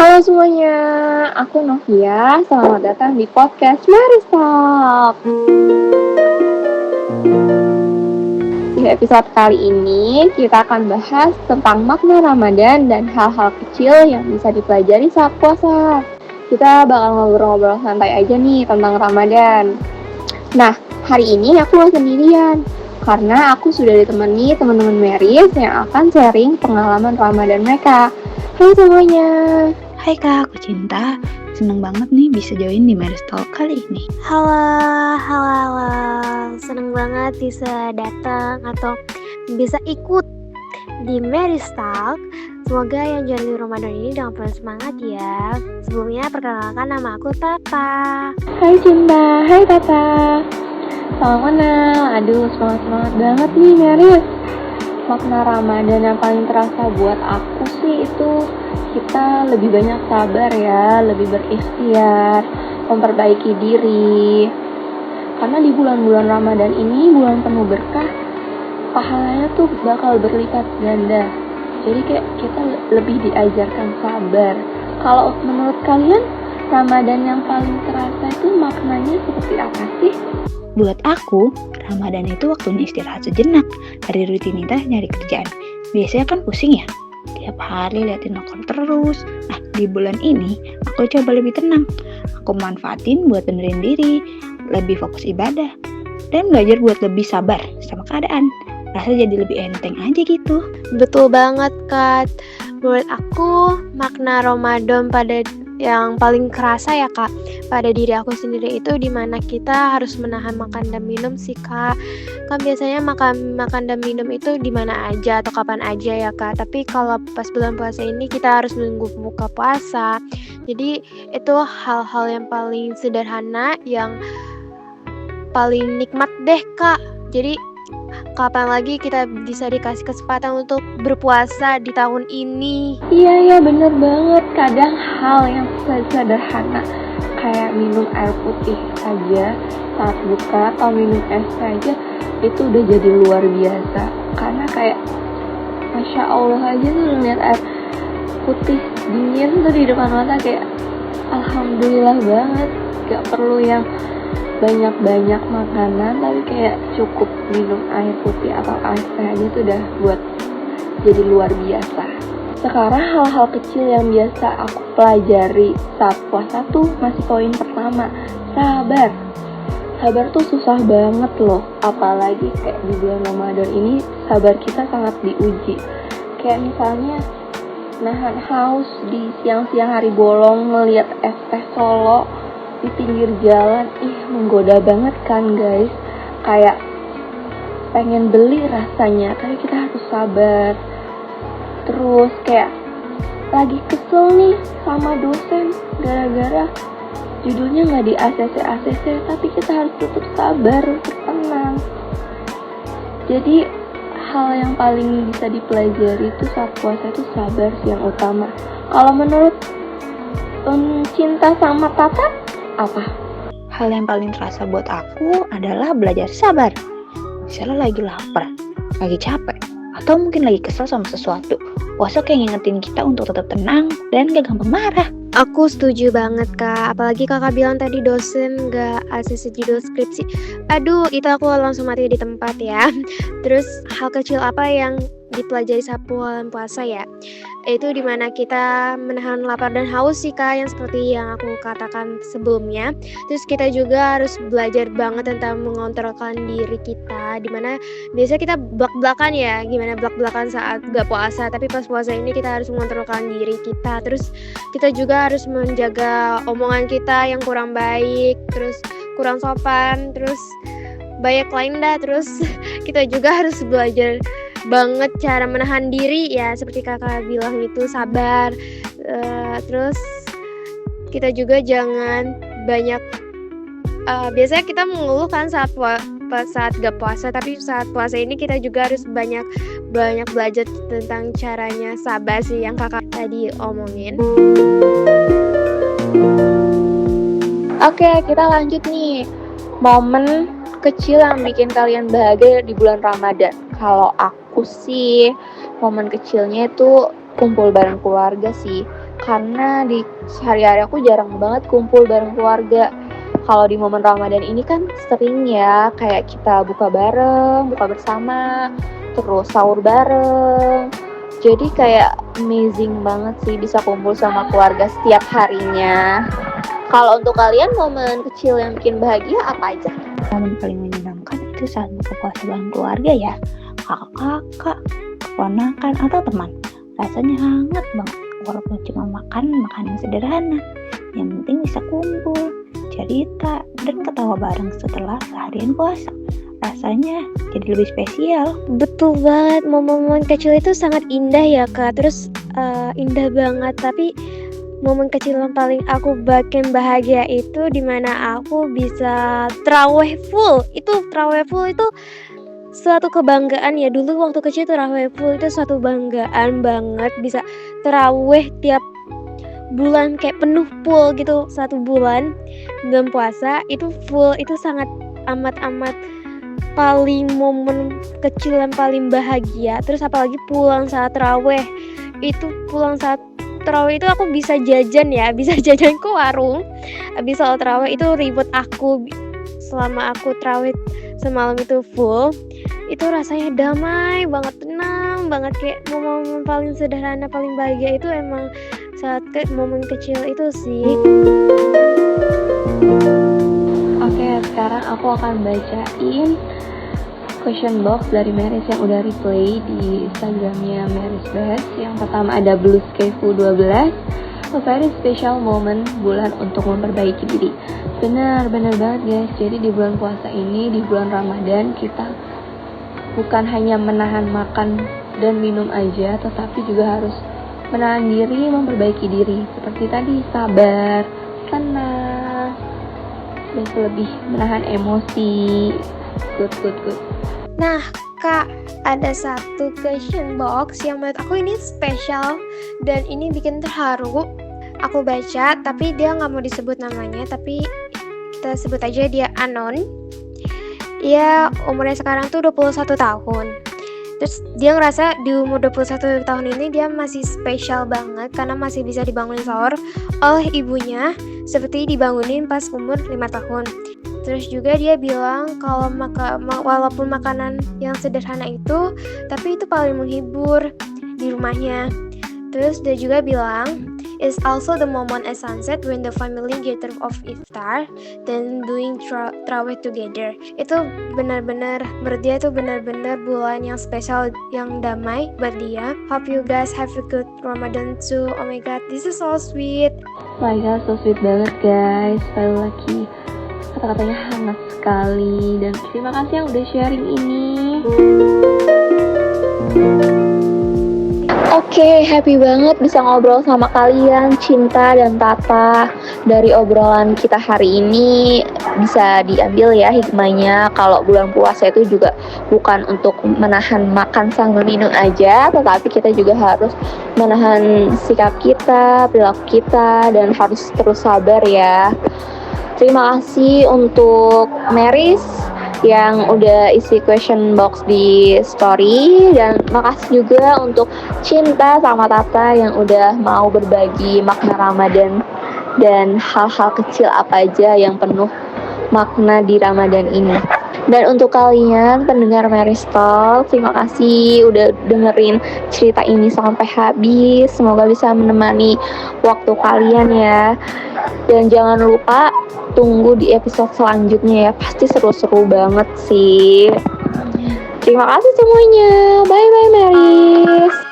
Halo semuanya, aku Novia. Selamat datang di podcast Mary Stop. Di episode kali ini, kita akan bahas tentang makna Ramadan dan hal-hal kecil yang bisa dipelajari saat puasa. Kita bakal ngobrol-ngobrol santai aja nih tentang Ramadan. Nah, hari ini aku gak sendirian, karena aku sudah ditemani teman-teman Marys yang akan sharing pengalaman Ramadan mereka. Hai semuanya. Hai Kak, aku Cinta. Seneng banget nih bisa join di Marys Talk kali ini. Halo. Seneng banget bisa datang atau bisa ikut di Marys Talk. Semoga yang jalani Ramadan ini dengan penuh semangat ya. Sebelumnya perkenalkan nama aku Tata. Hai Cinta, hai Tata. Salam kenal. Aduh, semangat banget nih Marys. Makna Ramadan yang paling terasa buat aku sih itu kita lebih banyak sabar ya, lebih berikhtiar, memperbaiki diri. Karena di bulan-bulan Ramadan ini bulan penuh berkah, pahalanya tuh bakal berlipat ganda. Jadi kayak kita lebih diajarkan sabar. Kalau menurut kalian Ramadan yang paling terasa itu maknanya seperti apa sih? Buat aku, Ramadan itu waktunya istirahat sejenak dari rutinitas nyari kerjaan. Biasanya kan pusing ya, tiap hari liatin lakon terus. Nah, di bulan ini aku coba lebih tenang. Aku manfaatin buat benerin diri, lebih fokus ibadah, dan belajar buat lebih sabar sama keadaan. Rasa jadi lebih enteng aja gitu. Betul banget Kak. Menurut aku makna Ramadan yang paling kerasa ya Kak pada diri aku sendiri itu dimana kita harus menahan makan dan minum sih Kak. Kan biasanya makan dan minum itu dimana aja atau kapan aja ya Kak. Tapi kalau pas bulan puasa ini kita harus menunggu buka puasa. Jadi itu hal-hal yang paling sederhana yang paling nikmat deh Kak. Jadi kapan lagi kita bisa dikasih kesempatan untuk berpuasa di tahun ini? Iya bener banget. Kadang hal yang sederhana kayak minum air putih saja saat buka atau minum es saja itu udah jadi luar biasa. Karena kayak Masya Allah aja tuh ngeliat air putih dingin tuh di depan mata kayak Alhamdulillah banget. Gak perlu yang banyak-banyak makanan, tapi kayak cukup minum air putih atau es teh aja tuh udah buat jadi luar biasa. Sekarang hal-hal kecil yang biasa aku pelajari saat puasa tuh masih poin pertama, sabar. Sabar tuh susah banget loh, apalagi kayak di bulan Ramadan ini sabar kita sangat diuji. Kayak misalnya nahan haus di siang-siang hari bolong ngeliat es teh Solo di pinggir jalan, menggoda banget kan guys. Kayak pengen beli rasanya, tapi kita harus sabar. Terus kayak lagi kesel nih sama dosen gara-gara judulnya gak di ACC, tapi kita harus tetap sabar untuk tenang. Jadi hal yang paling bisa dipelajari itu saat puasa itu sabar sih yang utama. Kalau menurut Cinta sama Tata apa? Hal yang paling terasa buat aku adalah belajar sabar. Misalnya lagi lapar, lagi capek, atau mungkin lagi kesel sama sesuatu. Puasa kayak ngingetin kita untuk tetap tenang dan gak gampang marah. Aku setuju banget Kak. Apalagi kakak bilang tadi dosen gak ACC judul skripsi. Aduh, itu aku langsung mati di tempat ya. Terus hal kecil apa yang dipelajari saat bulan puasa ya? Itu dimana kita menahan lapar dan haus sih Kak, yang seperti yang aku katakan sebelumnya. Terus kita juga harus belajar banget tentang mengontrolkan diri kita, dimana biasanya kita blak-blakan ya, gimana blak-blakan saat gak puasa, tapi pas puasa ini kita harus mengontrolkan diri kita. Terus kita juga harus menjaga omongan kita yang kurang baik, terus kurang sopan, terus banyak lain dah. Terus kita juga harus belajar banget cara menahan diri ya, seperti kakak bilang itu sabar. Terus kita juga jangan banyak biasanya kita mengeluh kan saat gak puasa, tapi saat puasa ini kita juga harus banyak belajar tentang caranya sabar sih yang kakak tadi omongin. Oke, kita lanjut nih. Momen kecil yang bikin kalian bahagia di bulan Ramadan. Kalau aku sih, momen kecilnya itu kumpul bareng keluarga sih. karena di sehari-hari aku jarang banget kumpul bareng keluarga. Kalau di momen Ramadan ini kan sering ya kayak kita buka bareng, buka bersama, terus sahur bareng. Jadi kayak amazing banget sih bisa kumpul sama keluarga setiap harinya. Kalau untuk kalian momen kecil yang bikin bahagia apa aja? Momen paling menyenangkan itu saat buka puasa bareng keluarga ya, kakak-kakak, keponakan atau teman. Rasanya hangat banget, walaupun cuma makan makanan sederhana. Yang penting bisa kumpul, cerita, dan ketawa bareng setelah seharian puasa. Rasanya jadi lebih spesial. Betul banget, momen-momen kecil itu sangat indah ya Kak. Terus indah banget, tapi momen kecil yang paling aku bikin bahagia itu dimana aku bisa traweh full. Traweh full itu suatu kebanggaan ya. Dulu waktu kecil traweh full itu suatu banggaan banget. Bisa traweh tiap bulan kayak penuh full gitu, 1 bulan bulan puasa itu full. Itu sangat amat paling momen kecil yang paling bahagia. Terus apalagi pulang saat taraweh. Pulang saat taraweh itu aku bisa jajan ya, bisa jajan ke warung. Habis salat taraweh itu ribet aku selama aku taraweh semalam itu full. Itu rasanya damai banget, tenang banget, kayak momen paling sederhana, paling bahagia itu emang saat momen kecil itu sih. Oke, sekarang aku akan bacain question box dari Meris yang udah replay di Instagramnya Meris Best. Yang pertama ada Blueskefu 12, a very special moment, bulan untuk memperbaiki diri. Benar banget guys. Jadi di bulan puasa ini, di bulan Ramadan, kita bukan hanya menahan makan dan minum aja, tetapi juga harus menahan diri, memperbaiki diri. Seperti tadi, sabar, tenang, dan lebih menahan emosi. Good. Nah Kak, ada satu question box yang menurut aku ini spesial dan ini bikin terharu. Aku baca, tapi dia nggak mau disebut namanya, tapi kita sebut aja dia Anon. Dia umurnya sekarang tuh 21 tahun. Terus dia ngerasa di umur 21 tahun ini dia masih spesial banget karena masih bisa dibangunin sahur oleh ibunya seperti dibangunin pas umur 5 tahun. Terus juga dia bilang kalau walaupun makanan yang sederhana itu, tapi itu paling menghibur di rumahnya. Terus dia juga bilang, it's also the moment at sunset when the family gather of iftar, then doing traweh together. Itu benar-benar, menurut dia itu benar-benar bulan yang spesial, yang damai buat dia. Hope you guys have a good Ramadan too. Oh my god, this is so sweet. Oh my god, so sweet banget guys. Sekali lagi kata-katanya hangat sekali, dan terima kasih yang udah sharing ini. Oke, happy banget bisa ngobrol sama kalian, Cinta dan Tata. Dari obrolan kita hari ini bisa diambil ya hikmahnya kalau bulan puasa itu juga bukan untuk menahan makan sambil minum aja, tetapi kita juga harus menahan sikap kita, perilaku kita, dan harus terus sabar ya. Terima kasih untuk Meris yang udah isi question box di story, dan makasih juga untuk Cinta sama Tata yang udah mau berbagi makna Ramadan dan hal-hal kecil apa aja yang penuh makna di Ramadan ini. Dan untuk kalian pendengar Meris Talk, terima kasih udah dengerin cerita ini sampai habis. Semoga bisa menemani waktu kalian ya. Dan jangan lupa tunggu di episode selanjutnya ya, pasti seru-seru banget sih. Terima kasih semuanya. Bye bye Meris.